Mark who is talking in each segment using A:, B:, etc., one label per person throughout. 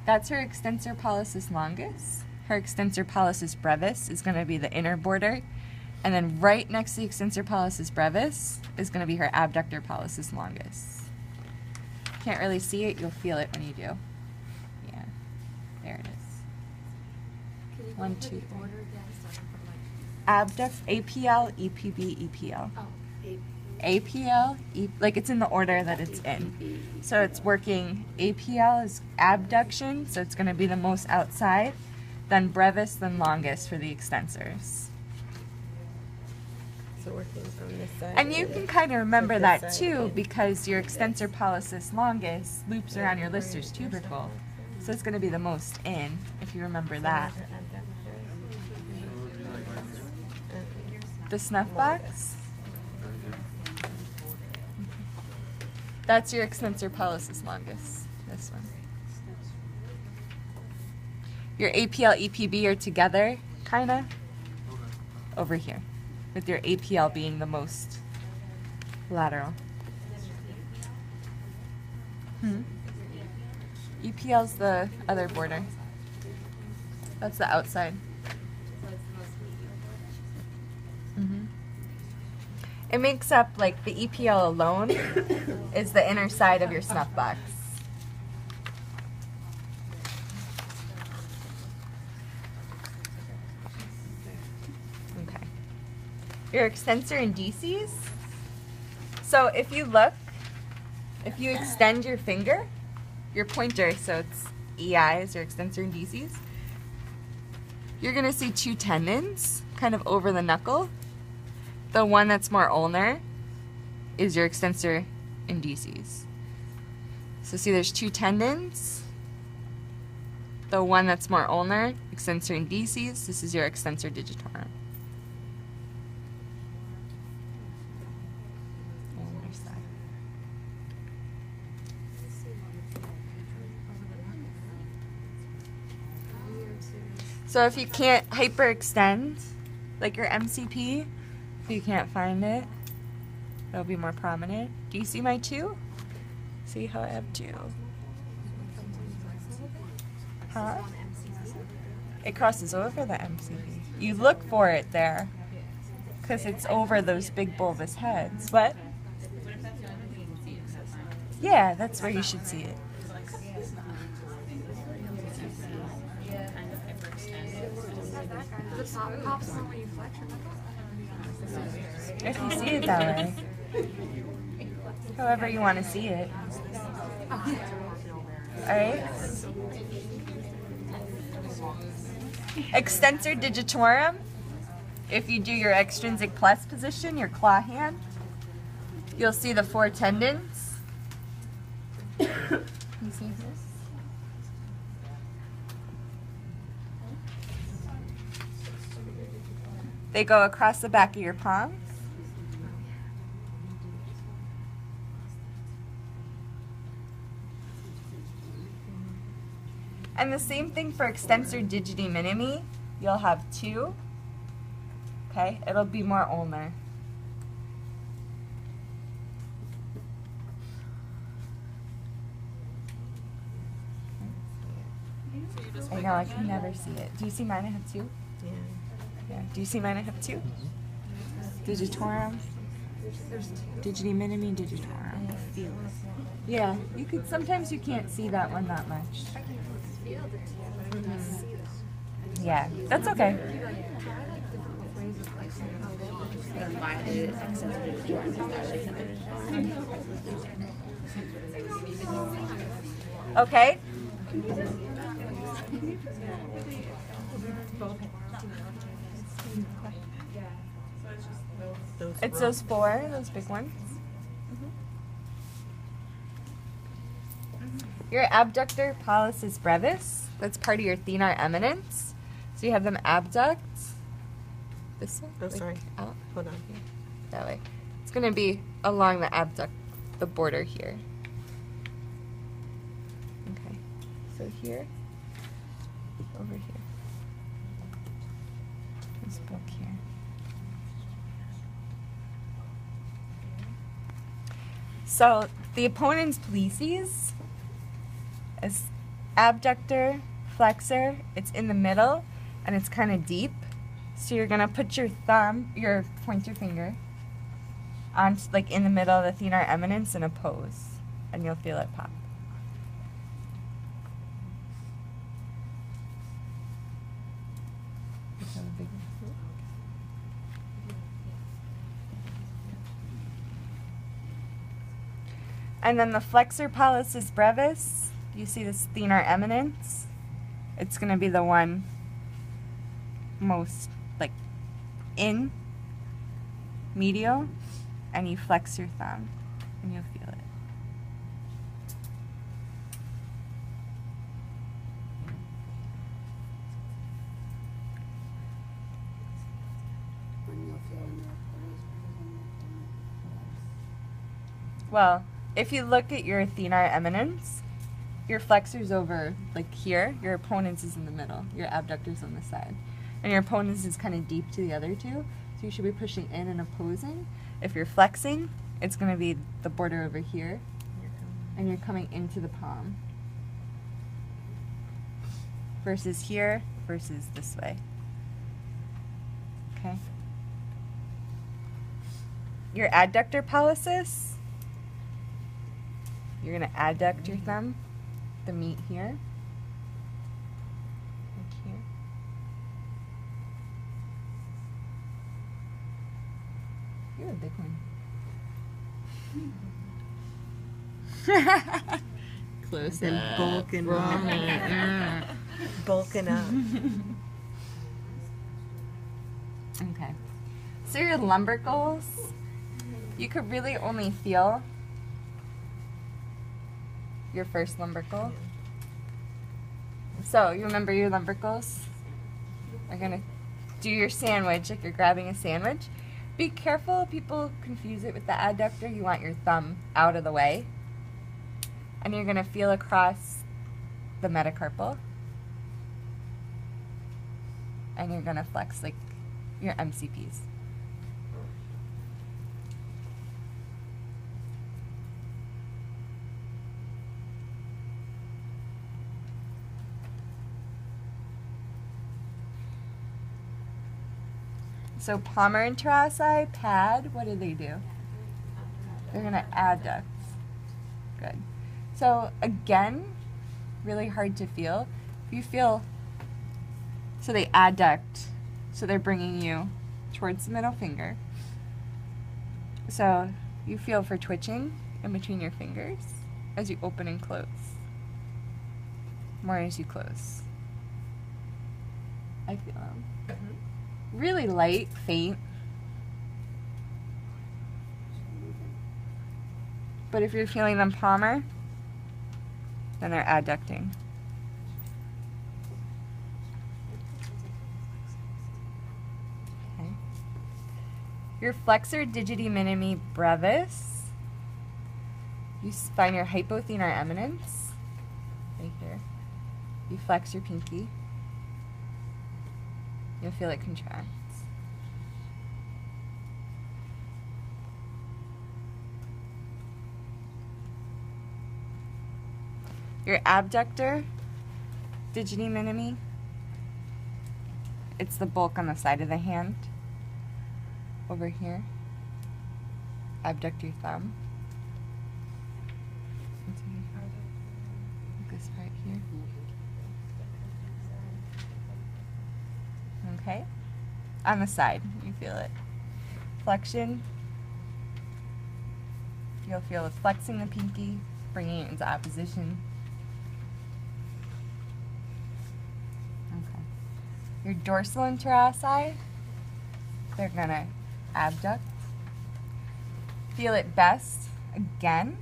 A: That's her extensor pollicis longus. Her extensor pollicis brevis is going to be the inner border. And then right next to the extensor pollicis brevis is going to be her abductor pollicis longus. Can't really see it, you'll feel it when you do. Yeah, there it is. 1, 2, 3. Abduct, APL, EPB, EPL.
B: Oh,
A: APL, like it's in the order that it's in. So it's working, APL is abduction, so it's going to be the most outside, then brevis, then longus for the extensors.
C: So working on this side.
A: And you can kind of remember that
C: side.
A: too because your extensor pollicis longus loops around your Lister's tubercle. So it's going to be the most in, if you remember that. The snuff box? That's your extensor pollicis longus, this one. Your APL, EPB are together, kind of, over here, with your APL being the most lateral. EPL's the other border. That's the outside. It makes up, like, the EPL alone is the inner side of your snuff box. Okay. Your extensor indices. So if you look, if you extend your finger, your pointer, so it's EIs or extensor indices, you're going to see two tendons kind of over the knuckle. The one that's more ulnar is your extensor indices. So see there's two tendons. The one that's more ulnar, extensor indices, this is your extensor digitorum. Ulnar side. So if you can't hyperextend, like your MCP, if you can't find it, it'll be more prominent. Do you see my 2? See how I have 2? Huh? It crosses over the MCP. You look for it there, because it's over those big bulbous heads. What? Yeah, that's where you should see it. If you see it that way. However you want to see it. Alright? Extensor digitorum. If you do your extrinsic plus position, your claw hand, you'll see the 4 tendons. You see this? They go across the back of your palms. And the same thing for extensor digiti minimi. You'll have 2. Okay, it'll be more ulnar. I know, I can never see it. Do you see mine? I have 2?
C: Yeah.
A: Yeah. Do you see mine? I have 2. Digitorum. Digiti minimi, digitorum. Yeah, you could. Sometimes you can't see that one that much. Yeah, that's okay. Okay. It's those 4, those big ones. Your abductor pollicis brevis, that's part of your thenar eminence. So you have them abduct. This way?
C: Oh, sorry.
A: Out?
C: Hold on.
A: That way. It's going to be along the abduct, the border here. Okay. So here, over here. This book here. So the opponent's policies, as abductor, flexor, it's in the middle and it's kind of deep. So you're gonna put your thumb, your pointer finger, on like in the middle of the thenar eminence in a pose, and you'll feel it pop. And then the flexor pollicis brevis, you see this thenar eminence? It's going to be the one most, like, in medial, and you flex your thumb, and you'll feel it. Well, if you look at your thenar eminence, your flexor's over like here, your opponent's is in the middle, your abductor's on the side. And your opponent's is kind of deep to the other two, so you should be pushing in and opposing. If you're flexing, it's going to be the border over here, and you're coming into the palm. Versus here, versus this way. Okay? Your adductor pollicis, you're going to adduct your thumb, the meat here, like here. You're a big one. Close
B: And bulking up. Bulking up.
A: Okay. So your lumbricals, you could really only feel your first lumbrical. So you remember your lumbricals are gonna do your sandwich like you're grabbing a sandwich. Be careful, people confuse it with the adductor. You want your thumb out of the way. And you're gonna feel across the metacarpal. And you're gonna flex like your MCPs. So palmar and terrassi, pad, what do? They're gonna adduct. Good. So again, really hard to feel. If you feel, so they adduct, so they're bringing you towards the middle finger. So you feel for twitching in between your fingers as you open and close. More as you close. I feel them. Really light, faint. But if you're feeling them palmar, then they're adducting. Okay. Your flexor digiti minimi brevis, you find your hypothenar eminence, right here. You flex your pinky. You'll feel it contracts. Your abductor, digiti minimi, it's the bulk on the side of the hand. Over here. Abduct your thumb. This part here. Okay? On the side, you feel it. Flexion. You'll feel it flexing the pinky, bringing it into opposition. Okay. Your dorsal and terrassi, they're gonna abduct. Feel it best, again,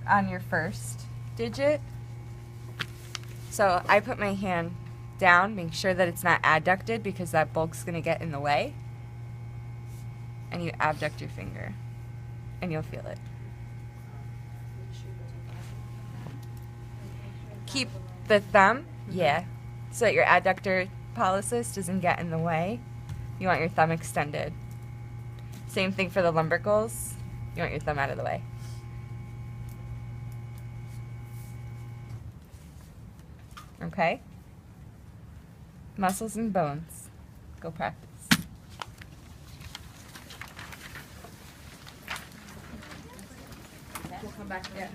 A: on your first digit. So I put my hand down, make sure that it's not adducted because that bulk's going to get in the way. And you abduct your finger and you'll feel it. Keep the thumb, so that your adductor pollicis doesn't get in the way. You want your thumb extended. Same thing for the lumbricals. You want your thumb out of the way. Okay? Muscles and bones. Go practice. We'll come back to that.